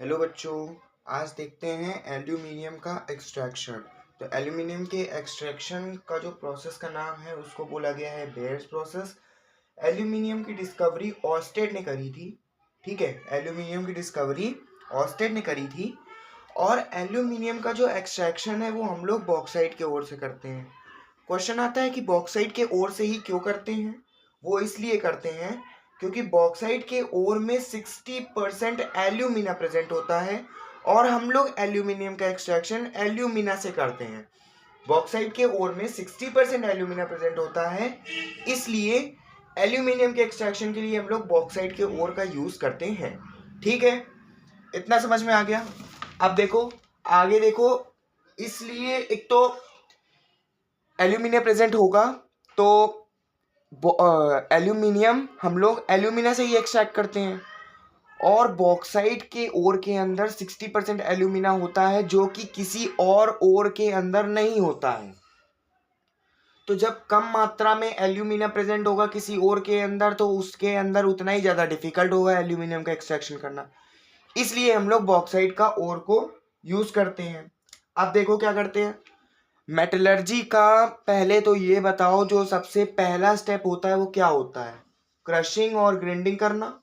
Hello बच्चों, आज देखते हैं एल्यूमिनियम का एक्सट्रैक्शन। तो एल्यूमिनियम के एक्सट्रैक्शन का जो प्रोसेस का नाम है उसको बोला गया है बेयर्स प्रोसेस। एल्यूमिनियम की डिस्कवरी ऑर्स्टेड ने करी थी। ठीक है, एल्यूमिनियम की डिस्कवरी ऑर्स्टेड ने करी थी। और एल्यूमिनियम का जो एक्सट्रैक्शन है वो हम लोग बॉक्साइट के ओर से करते हैं। क्वेश्चन आता है कि बॉक्साइट के ओर से ही क्यों करते हैं। वो इसलिए करते हैं क्योंकि बॉक्साइट के ओर में 60% एल्यूमिना प्रेजेंट होता है और हम लोग एल्यूमिनियम का एक्सट्रैक्शन एल्यूमिना से करते हैं। बॉक्साइट के ओर में 60% एल्यूमिना प्रेजेंट होता है, इसलिए एल्यूमिनियम के एक्सट्रैक्शन के लिए हम लोग बॉक्साइट के ओर का यूज करते हैं। ठीक है, इतना समझ में आ गया। अब देखो, आगे देखो। इसलिए एक तो एल्यूमिनियम प्रेजेंट होगा तो एल्यूमिनियम हम लोग एल्यूमिना से ही एक्सट्रैक्ट करते हैं। और बॉक्साइट के ओर के अंदर 60% एल्यूमिना होता है जो कि किसी और ओर के अंदर नहीं होता है। तो जब कम मात्रा में एल्यूमिना प्रेजेंट होगा किसी ओर के अंदर तो उसके अंदर उतना ही ज़्यादा डिफिकल्ट होगा एल्यूमिनियम का एक्सट्रैक्शन करना। इसलिए हम लोग बॉक्साइट का ओर को यूज करते हैं। अब देखो क्या करते हैं। मेटलर्जी का पहले तो ये बताओ, जो सबसे पहला स्टेप होता है वो क्या होता है? क्रशिंग और ग्राइंडिंग करना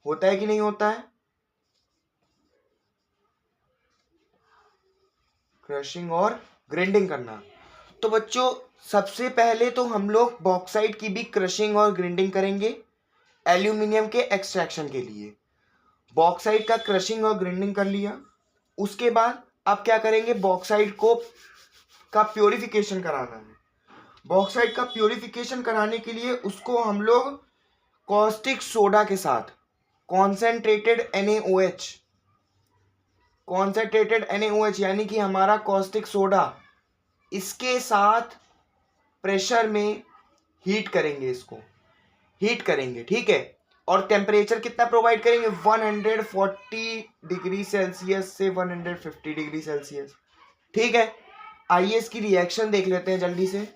होता है कि नहीं होता है? क्रशिंग और ग्राइंडिंग करना। तो बच्चों, सबसे पहले तो हम लोग बॉक्साइट की भी क्रशिंग और ग्राइंडिंग करेंगे एल्यूमिनियम के एक्सट्रैक्शन के लिए। बॉक्साइट का क्रशिंग और ग्राइंडिंग कर लिया, उसके बाद अब क्या करेंगे, बॉक्साइट को का प्योरिफिकेशन कराना है। बॉक्साइट का प्योरिफिकेशन कराने के लिए उसको हम लोग कॉस्टिक सोडा के साथ कॉन्सेंट्रेटेड NaOH, कॉन्सेंट्रेटेड NaOH यानी कि हमारा कॉस्टिक सोडा, इसके साथ प्रेशर में हीट करेंगे, इसको हीट करेंगे। ठीक है, और टेम्परेचर कितना प्रोवाइड करेंगे? 140 डिग्री सेल्सियस से 150 डिग्री सेल्सियस। ठीक है, आइए इसकी रिएक्शन देख लेते हैं जल्दी से।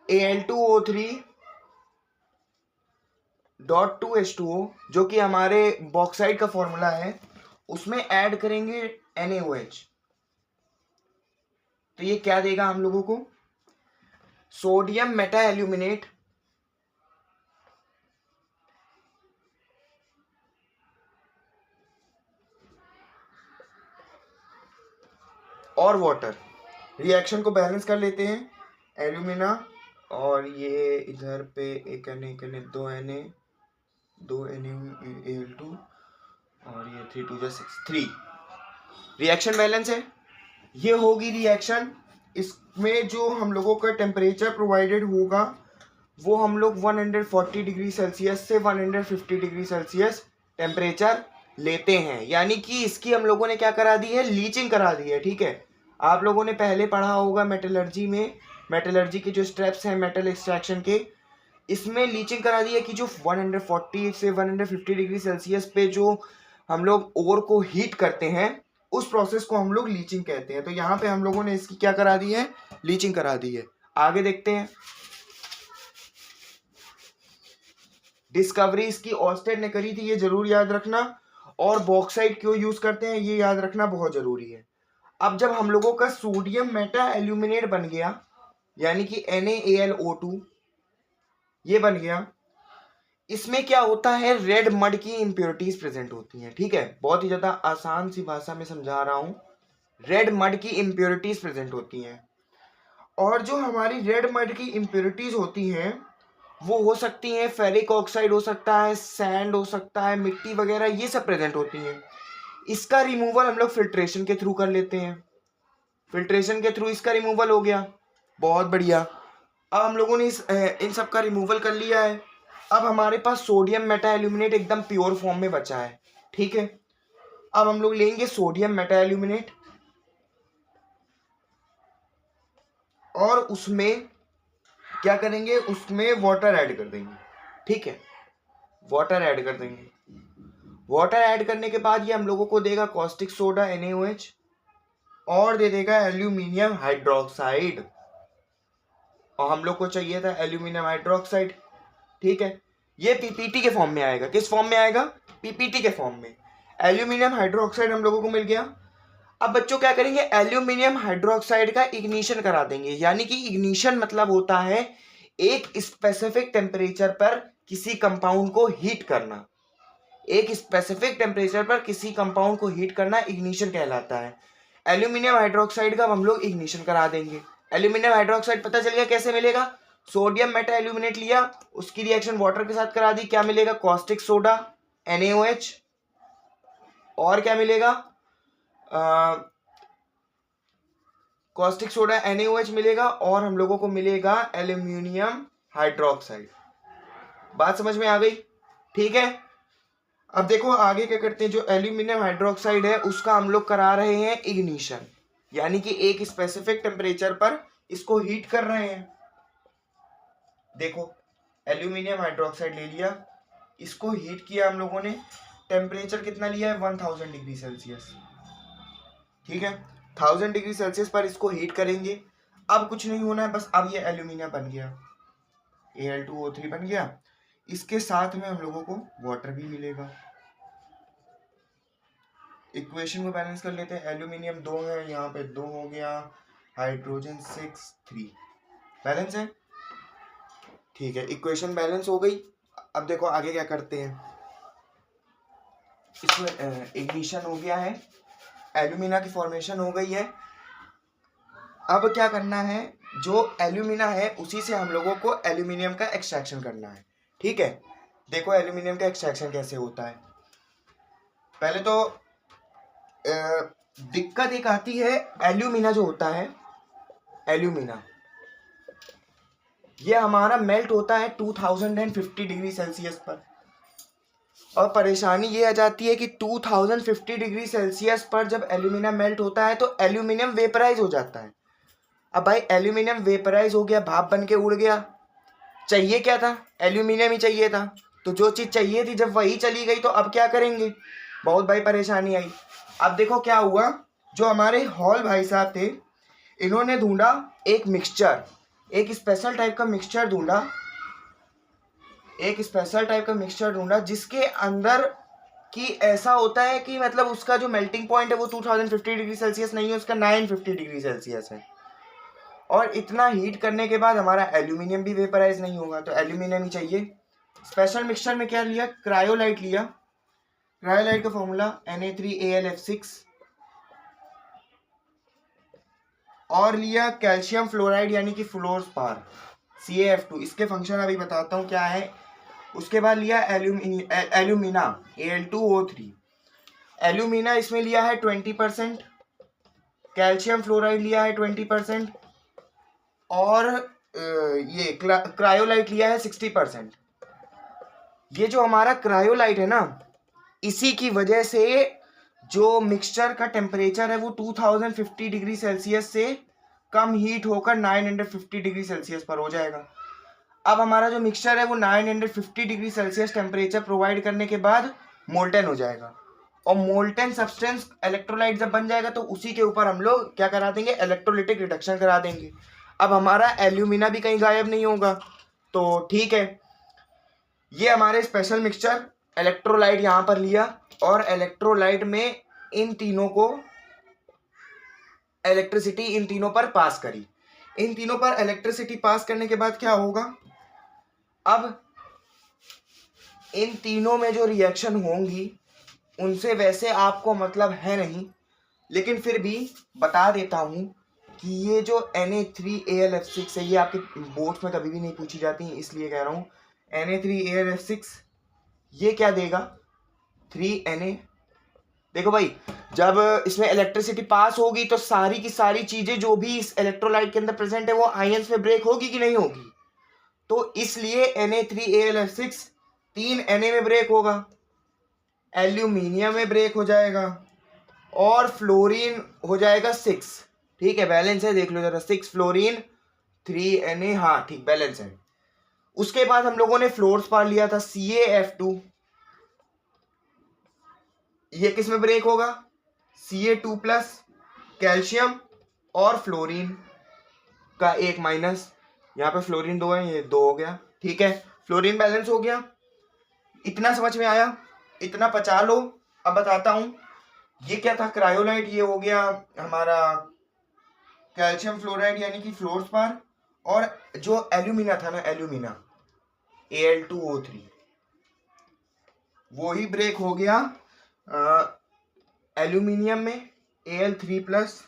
Al2O3.2H2O जो कि हमारे बॉक्साइट का फॉर्मूला है, उसमें ऐड करेंगे NaOH। तो ये क्या देगा हम लोगों को? सोडियम मेटा एल्यूमिनेट और वाटर। रिएक्शन को बैलेंस कर लेते हैं। एल्यूमिना और ये इधर पे एक दो Al2 और ये 3 2 6 3। रिएक्शन बैलेंस है, ये होगी रिएक्शन। इसमें जो हम लोगों का टेम्परेचर प्रोवाइडेड होगा वो हम लोग 140 डिग्री सेल्सियस से 150 डिग्री सेल्सियस टेम्परेचर लेते हैं। यानी कि इसकी हम लोगों ने क्या करा दी है? लीचिंग करा दी है। ठीक है, आप लोगों ने पहले पढ़ा होगा मेटलर्जी में, मेटलर्जी के जो स्टेप्स हैं मेटल एक्सट्रैक्शन के, इसमें लीचिंग करा दी है कि जो 140 से 150 डिग्री सेल्सियस पे जो हम लोग ओर को हीट करते हैं उस प्रोसेस को हम लोग लीचिंग कहते हैं। तो यहाँ पे हम लोगों ने इसकी क्या करा दी है? लीचिंग करा दी है। आगे देखते हैं। डिस्कवरी इसकी ऑर्स्टेड ने करी थी, ये जरूर याद रखना। और बॉक्साइट क्यों यूज करते हैं ये याद रखना बहुत जरूरी है। अब जब हम लोगों का सोडियम मेटा एल्यूमिनेट बन गया, यानी कि NaAlO2 ये बन गया, इसमें क्या होता है? रेड मड की इंप्योरिटीज प्रेजेंट होती हैं। ठीक है, बहुत ही ज्यादा आसान सी भाषा में समझा रहा हूं। रेड मड की इंप्योरिटीज प्रेजेंट होती हैं, और जो हमारी रेड मड की इंप्योरिटीज होती हैं वो हो सकती हैं फेरिक ऑक्साइड, हो सकता है सैंड, हो सकता है मिट्टी वगैरह, ये सब प्रेजेंट होती हैं। इसका रिमूवल हम लोग फिल्ट्रेशन के थ्रू कर लेते हैं। फिल्ट्रेशन के थ्रू इसका रिमूवल हो गया, बहुत बढ़िया। अब हम लोगों ने इन सब का रिमूवल कर लिया है। अब हमारे पास सोडियम मेटा एल्यूमिनेट एकदम प्योर फॉर्म में बचा है। ठीक है, अब हम लोग लेंगे सोडियम मेटा एल्यूमिनेट और उसमें क्या करेंगे? उसमें वाटर ऐड कर देंगे। ठीक है, वाटर ऐड कर देंगे। वाटर ऐड करने के बाद ये हम लोगों को देगा कॉस्टिक सोडा NaOH और दे देगा एल्यूमिनियम हाइड्रोक्साइड, और हम लोग को चाहिए था एल्यूमिनियम हाइड्रोक्साइड। ठीक है, ये पीपीटी के फॉर्म में आएगा। किस फॉर्म में आएगा? पीपीटी के फॉर्म में। एल्यूमिनियम हाइड्रोक्साइड हम लोगों को मिल गया। अब बच्चों क्या करेंगे, एल्यूमिनियम हाइड्रोक्साइड का इग्निशन करा देंगे। यानी कि इग्निशन मतलब होता है एक स्पेसिफिक टेम्परेचर पर किसी कंपाउंड को हीट करना। एक स्पेसिफिक टेम्परेचर पर किसी कंपाउंड को हीट करना इग्निशन कहलाता है। एल्यूमिनियम हाइड्रोक्साइड का हम लोग इग्निशन करा देंगे। एल्यूमिनियम हाइड्रोक्साइड पता चल गया कैसे मिलेगा, सोडियम मेटा एल्यूमिनेट लिया, उसकी रिएक्शन वाटर के साथ करा दी, क्या मिलेगा, कॉस्टिक सोडा NaOH, और क्या मिलेगा, कॉस्टिक सोडा NaOH मिलेगा, और हम लोगों को मिलेगा एल्यूमिनियम हाइड्रोक्साइड। बात समझ में आ गई, ठीक है। अब देखो आगे क्या करते हैं, जो एल्यूमिनियम हाइड्रोक्साइड है उसका हम लोग करा रहे हैं इग्निशन, यानी कि एक स्पेसिफिक टेम्परेचर पर इसको हीट कर रहे हैं। देखो एल्यूमिनियम हाइड्रोक्साइड ले लिया, इसको हीट किया हम लोगों ने, टेम्परेचर कितना लिया है, 1000 डिग्री सेल्सियस, ठीक है। 1000 डिग्री सेल्सियस पर इसको हीट करेंगे। अब कुछ नहीं होना है, बस अब ये एल्यूमिनियम बन गया, Al2O3 बन गया। इसके साथ में हम लोगों को वाटर भी मिलेगा। इक्वेशन को बैलेंस कर लेते हैं, एल्यूमिनियम 2 है, यहाँ पे 2 हो गया, हाइड्रोजन 6 3, बैलेंस है, ठीक है। इक्वेशन बैलेंस हो गई। अब देखो आगे क्या करते हैं, इसमें इग्निशन हो गया है, एल्यूमिना की फॉर्मेशन हो गई है। अब क्या करना है, जो एल्यूमिना है उसी से हम लोगों को एल्यूमिनियम का एक्सट्रैक्शन करना है, ठीक है। देखो एल्यूमिनियम का एक्सट्रैक्शन कैसे होता है। पहले तो दिक्कत एक आती है, एल्यूमिना जो होता है, एल्यूमिना ये हमारा मेल्ट होता है 2050 डिग्री सेल्सियस पर, और परेशानी ये आ जाती है कि 2050 डिग्री सेल्सियस पर जब एल्यूमिनियम मेल्ट होता है तो एल्यूमिनियम वेपराइज हो जाता है। अब भाई एल्यूमिनियम वेपराइज हो गया, भाप बन के उड़ गया, चाहिए क्या था, एल्यूमिनियम ही चाहिए था। तो जो चीज़ चाहिए थी जब वही चली गई तो अब क्या करेंगे, बहुत भाई परेशानी आई। अब देखो क्या हुआ, जो हमारे हॉल भाई साहब थे इन्होंने ढूंढा एक मिक्सचर, एक स्पेशल टाइप का मिक्सचर ढूंढा, एक स्पेशल टाइप का मिक्सचर ढूंढा जिसके अंदर कि ऐसा होता है कि मतलब उसका जो मेल्टिंग पॉइंट है वो 2050 डिग्री सेल्सियस नहीं है, उसका 950 डिग्री सेल्सियस है। और इतना हीट करने के बाद हमारा एल्यूमिनियम भी वेपराइज नहीं होगा, तो एल्यूमिनियम ही चाहिए। स्पेशल मिक्सचर में क्या लिया, क्रायोलाइट लिया, क्रायोलाइट का फॉर्मूला Na3AlF6, और लिया कैल्शियम फ्लोराइड यानी कि फ्लोरस्पार CaF2, इसके फंक्शन अभी बताता हूँ क्या है। उसके बाद लिया एल्यूमिना Al2O3, एल्यूमिना इसमें लिया है 20%, कैल्शियम फ्लोराइड लिया है 20%, और ये क्रायोलाइट लिया है 60%। ये जो हमारा क्रायोलाइट है ना, इसी की वजह से जो मिक्सचर का टेम्परेचर है वो 2050 डिग्री सेल्सियस से कम हीट होकर 950 डिग्री सेल्सियस पर हो जाएगा। अब हमारा जो मिक्सचर है वो 950 डिग्री सेल्सियस टेम्परेचर प्रोवाइड करने के बाद मोल्टन हो जाएगा, और मोल्टन सब्सटेंस इलेक्ट्रोलाइट जब बन जाएगा तो उसी के ऊपर हम लोग क्या करा देंगे, इलेक्ट्रोलिटिक रिडक्शन करा देंगे। अब हमारा एल्यूमिना भी कहीं गायब नहीं होगा, तो ठीक है। ये हमारे स्पेशल मिक्सचर, इलेक्ट्रोलाइट यहाँ पर लिया, और इलेक्ट्रोलाइट में इन तीनों को इलेक्ट्रिसिटी इन तीनों पर पास करी। इन तीनों पर इलेक्ट्रिसिटी पास करने के बाद क्या होगा, अब इन तीनों में जो रिएक्शन होंगी उनसे वैसे आपको मतलब है नहीं, लेकिन फिर भी बता देता हूं कि ये जो Na3AlF6 है, ये आपके बोर्ड्स में कभी भी नहीं पूछी जाती, इसलिए कह रहा हूं। Na3AlF6 ये क्या देगा, 3Na। देखो भाई जब इसमें इलेक्ट्रिसिटी पास होगी तो सारी की सारी चीजें जो भी इस इलेक्ट्रोलाइट के अंदर प्रेजेंट है वो आयंस में ब्रेक होगी कि नहीं होगी, तो इसलिए Na3AlF6 3 Na में ब्रेक होगा, एल्यूमिनियम में ब्रेक हो जाएगा, और फ्लोरीन हो जाएगा 6, ठीक है, बैलेंस है, देख लो जरा, 6 फ्लोरीन 3 Na, हाँ ठीक बैलेंस है। उसके बाद हम लोगों ने फ्लोरस्पार लिया था CaF2, ये किस में ब्रेक होगा, Ca2 प्लस कैल्शियम और फ्लोरीन का 1 माइनस, यहाँ पे फ्लोरीन 2 है, ये 2 हो गया, ठीक है, फ्लोरीन बैलेंस हो गया। इतना समझ में आया, इतना पचा लो। अब बताता हूं, ये क्या था, क्रायोलाइट, ये हो गया हमारा कैल्शियम फ्लोराइड यानी कि फ्लोरस्पार, और जो एल्यूमिना था ना, एल्यूमिना Al2O3, वो ही ब्रेक हो गया एल्यूमिनियम में Al3+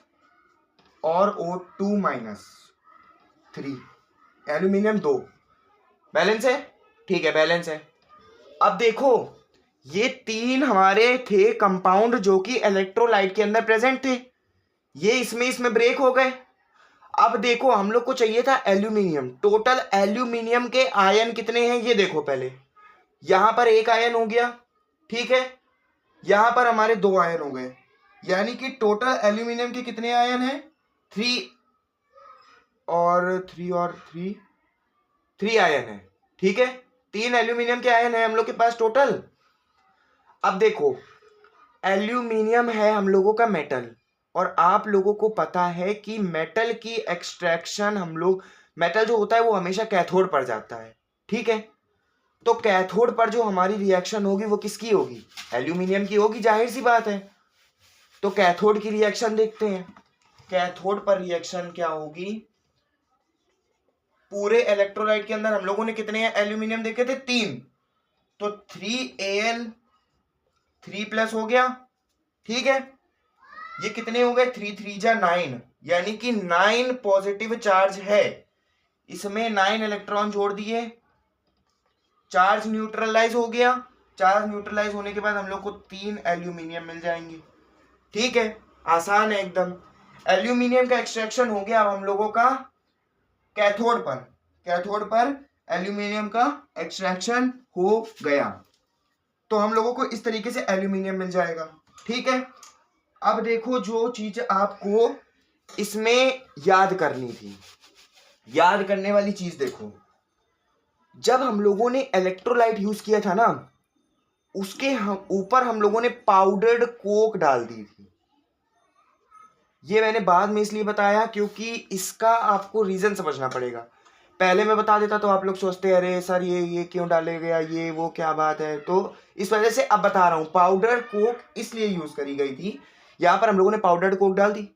और O2-3, एल्यूमिनियम 2, बैलेंस है, ठीक है बैलेंस है। अब देखो ये तीन हमारे थे कंपाउंड जो कि इलेक्ट्रोलाइट के अंदर प्रेजेंट थे, ये इसमें ब्रेक हो गए। अब देखो हम लोग को चाहिए था एल्यूमिनियम, टोटल एल्यूमिनियम के आयन कितने हैं ये देखो पहले, यहां पर एक आयन हो गया, ठीक है, यहां पर हमारे 2 आयन हो गए, यानी कि टोटल एल्यूमिनियम के कितने आयन हैं, 3 और 3 आयन है, ठीक है, 3 एल्यूमिनियम के आयन है हम लोग के पास टोटल। अब देखो एल्यूमिनियम है हम लोगों का मेटल, और आप लोगों को पता है कि मेटल की एक्सट्रैक्शन हम लोग, मेटल जो होता है वो हमेशा कैथोड पर जाता है, ठीक है, तो कैथोड पर जो हमारी रिएक्शन होगी वो किसकी होगी, एल्यूमिनियम की होगी, जाहिर सी बात है। तो कैथोड की रिएक्शन देखते हैं, कैथोड पर रिएक्शन क्या होगी, पूरे इलेक्ट्रोलाइट के अंदर हम लोगों ने कितने एल्यूमिनियम देखे थे, 3, तो 3Al3+ हो गया, ठीक है, ये कितने हो गए, 3×3=9, यानी कि 9 पॉजिटिव चार्ज है, इसमें 9 इलेक्ट्रॉन जोड़ दिए, चार्ज न्यूट्रलाइज हो गया, चार्ज न्यूट्रलाइज होने के बाद हम लोग को 3 एल्यूमिनियम मिल जाएंगे, ठीक है, आसान है एकदम। एल्यूमिनियम का एक्सट्रैक्शन हो गया अब हम लोगों का कैथोड पर, कैथोड पर एल्यूमिनियम का एक्सट्रैक्शन हो गया, तो हम लोगों को इस तरीके से एल्यूमिनियम मिल जाएगा, ठीक है। अब देखो जो चीज आपको इसमें याद करनी थी, याद करने वाली चीज देखो, जब हम लोगों ने इलेक्ट्रोलाइट यूज किया था ना, उसके ऊपर हम लोगों ने पाउडर्ड कोक डाल दी थी, ये मैंने बाद में इसलिए बताया क्योंकि इसका आपको रीजन समझना पड़ेगा, पहले मैं बता देता तो आप लोग सोचते अरे सर ये क्यों डाले गया, ये वो क्या बात है, तो इस वजह से अब बता रहा हूं, पाउडर कोक इसलिए यूज करी गई थी, यहां पर हम लोगों ने पाउडर्ड कोक डाल दी,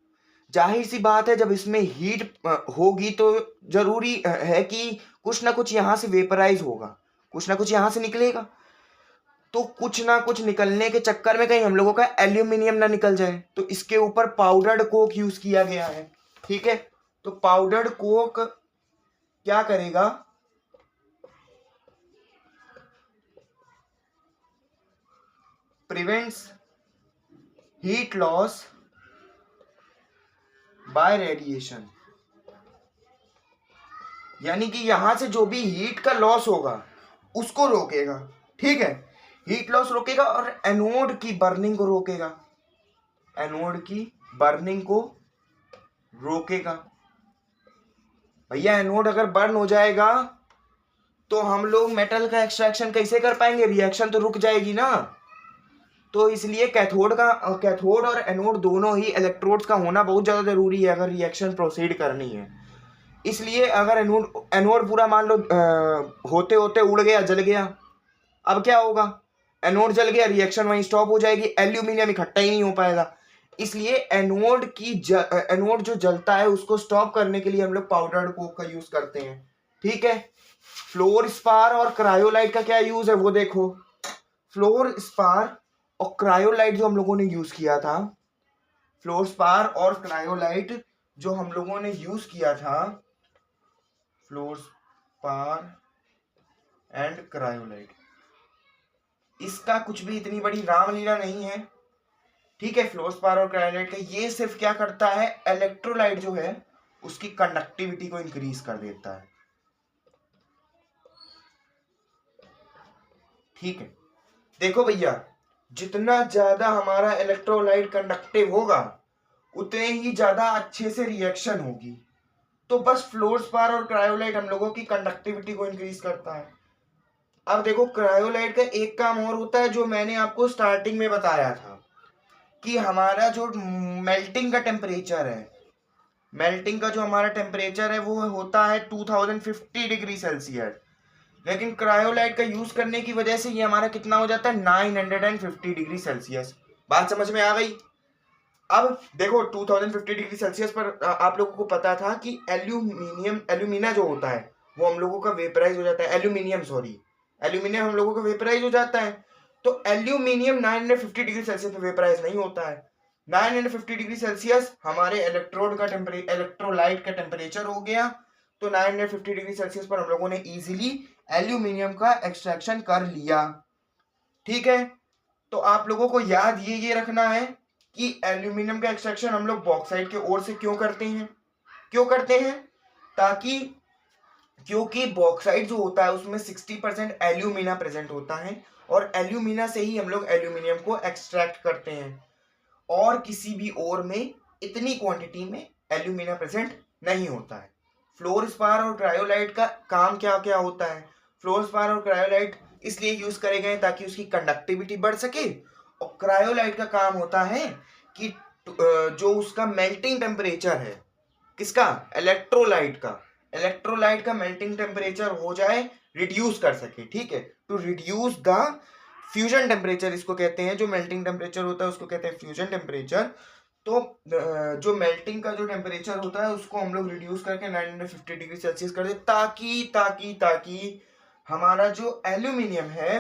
जाहिर सी बात है जब इसमें हीट होगी तो जरूरी है कि कुछ ना कुछ यहां से वेपराइज होगा, कुछ ना कुछ यहां से निकलेगा, तो कुछ ना कुछ निकलने के चक्कर में कहीं हम लोगों का एल्यूमिनियम ना निकल जाए, तो इसके ऊपर पाउडर्ड कोक यूज किया गया है, ठीक है। तो पाउडर्ड कोक क्या करेगा, prevents heat loss by radiation, यानी कि यहां से जो भी हीट का लॉस होगा उसको रोकेगा, ठीक है, हीट लॉस रोकेगा और एनोड की बर्निंग को रोकेगा, एनोड की बर्निंग को रोकेगा। भैया एनोड अगर बर्न हो जाएगा तो हम लोग मेटल का एक्सट्रैक्शन कैसे कर पाएंगे, रिएक्शन तो रुक जाएगी ना, तो इसलिए कैथोड और एनोड दोनों ही इलेक्ट्रोड्स का होना बहुत ज्यादा जरूरी है अगर रिएक्शन प्रोसीड करनी है। इसलिए अगर एनोड पूरा मान लो होते होते उड़ गया, जल गया, अब क्या होगा, एनोड जल गया, रिएक्शन वहीं स्टॉप हो जाएगी, एल्यूमिनियम इकट्ठा ही नहीं हो पाएगा, इसलिए एनोड जो जलता है उसको स्टॉप करने के लिए हम लोग पाउडर्ड कोक का यूज करते हैं, ठीक है। फ्लोरस्पार और क्रायोलाइट का क्या यूज है वो देखो, फ्लोरस्पार और क्रायोलाइट जो हम लोगों ने यूज किया था, फ्लोरस्पार और क्रायोलाइट जो हम लोगों ने यूज किया था, फ्लोरस्पार एंड क्रायोलाइट, इसका कुछ भी इतनी बड़ी रामलीला नहीं है, ठीक है। फ्लोरस्पार और क्रायोलाइट का ये सिर्फ क्या करता है, इलेक्ट्रोलाइट जो है उसकी कंडक्टिविटी को इंक्रीज कर देता है, ठीक है। देखो भैया जितना ज्यादा हमारा इलेक्ट्रोलाइट कंडक्टिव होगा उतने ही ज्यादा अच्छे से रिएक्शन होगी, तो बस फ्लोरस्पार और क्रायोलाइट हम लोगों की कंडक्टिविटी को इंक्रीज करता है। अब देखो क्रायोलाइट का एक काम और होता है जो मैंने आपको स्टार्टिंग में बताया था कि हमारा जो मेल्टिंग का टेम्परेचर है, मेल्टिंग का जो हमारा टेम्परेचर है वो होता है 2050 डिग्री सेल्सियस, लेकिन क्रायोलाइट का यूज करने की वजह से ये हमारा कितना हो जाता है 950 डिग्री सेल्सियस। बात समझ में आ गई। अब देखो 2050 डिग्री सेल्सियस पर आप लोगों को पता था कि एल्यूमिना जो होता है वो हम लोगों का वेपराइज हो जाता है, एल्यूमिनियम हम लोगों का वेपराइज हो जाता है। तो एल्यूमिनियम 950 डिग्री सेल्सियस पे वेपराइज नहीं होता है। 950 डिग्री सेल्सियस हमारे इलेक्ट्रोलाइट का टेम्परेचर हो गया। तो 950 डिग्री सेल्सियस पर हम लोगों ने इजीली एल्यूमिनियम का एक्सट्रैक्शन कर लिया। ठीक है, तो आप लोगों को याद ये रखना है कि एल्यूमिनियम का एक्सट्रैक्शन हम लोग बॉक्साइट के ओर से क्यों करते हैं, ताकि क्योंकि बॉक्साइट जो होता है उसमें 60% एल्यूमिना प्रेजेंट होता है और एल्यूमिना से ही हम लोग एल्यूमिनियम को एक्सट्रैक्ट करते हैं और किसी भी ओर में इतनी क्वांटिटी में एल्यूमिना प्रेजेंट नहीं होता है। फ्लोरस्पार और क्रायोलाइट का काम क्या क्या होता है? फ्लोरस्पार और क्रायोलाइट इसलिए यूज करे गए ताकि उसकी कंडक्टिविटी बढ़ सके, और क्रायोलाइट का काम होता है कि जो उसका मेल्टिंग टेम्परेचर है, किसका? इलेक्ट्रोलाइट का मेल्टिंग टेम्परेचर हो जाए, रिड्यूस कर सके। ठीक है, to reduce the fusion temperature इसको कहते हैं। जो मेल्टिंग टेम्परेचर होता है उसको कहते हैं फ्यूजन टेम्परेचर। तो जो मेल्टिंग का जो टेम्परेचर होता है उसको हम लोग रिड्यूस करके 950 डिग्री सेल्सियस कर दे, ताकि हमारा जो एल्यूमिनियम है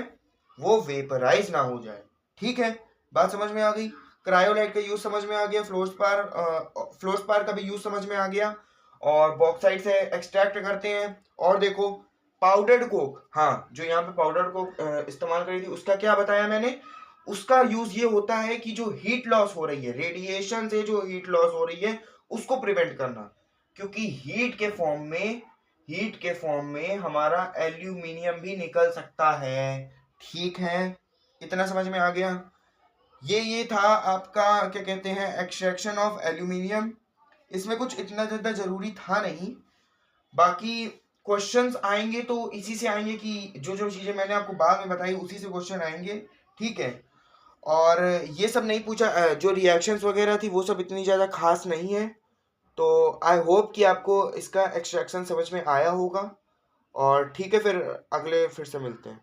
वो वेपराइज ना हो जाए। ठीक है, बात समझ में आ गई। क्रायोलाइट का यूज समझ में आ गया, फ्लोरस्पार का भी यूज समझ में आ गया, और बॉक्साइट से एक्सट्रैक्ट करते हैं। और देखो पाउडर्ड कोक, हाँ जो यहाँ पे पाउडर्ड कोक इस्तेमाल करी थी उसका क्या बताया मैंने, उसका यूज ये होता है कि जो हीट लॉस हो रही है, रेडिएशन से जो हीट लॉस हो रही है उसको प्रिवेंट करना, क्योंकि हीट के फॉर्म में हमारा एल्यूमिनियम भी निकल सकता है। ठीक है, इतना समझ में आ गया। ये था आपका क्या कहते हैं एक्सट्रैक्शन ऑफ एल्यूमिनियम। इसमें कुछ इतना ज़्यादा ज़रूरी था नहीं, बाकी क्वेश्चंस आएंगे तो इसी से आएंगे कि जो जो चीज़ें मैंने आपको बाद में बताई उसी से क्वेश्चन आएंगे। ठीक है, और ये सब नहीं पूछा, जो रिएक्शंस वगैरह थी वो सब इतनी ज़्यादा खास नहीं है। तो आई होप कि आपको इसका एक्सट्रैक्शन समझ में आया होगा। और ठीक है, फिर अगले फिर से मिलते हैं।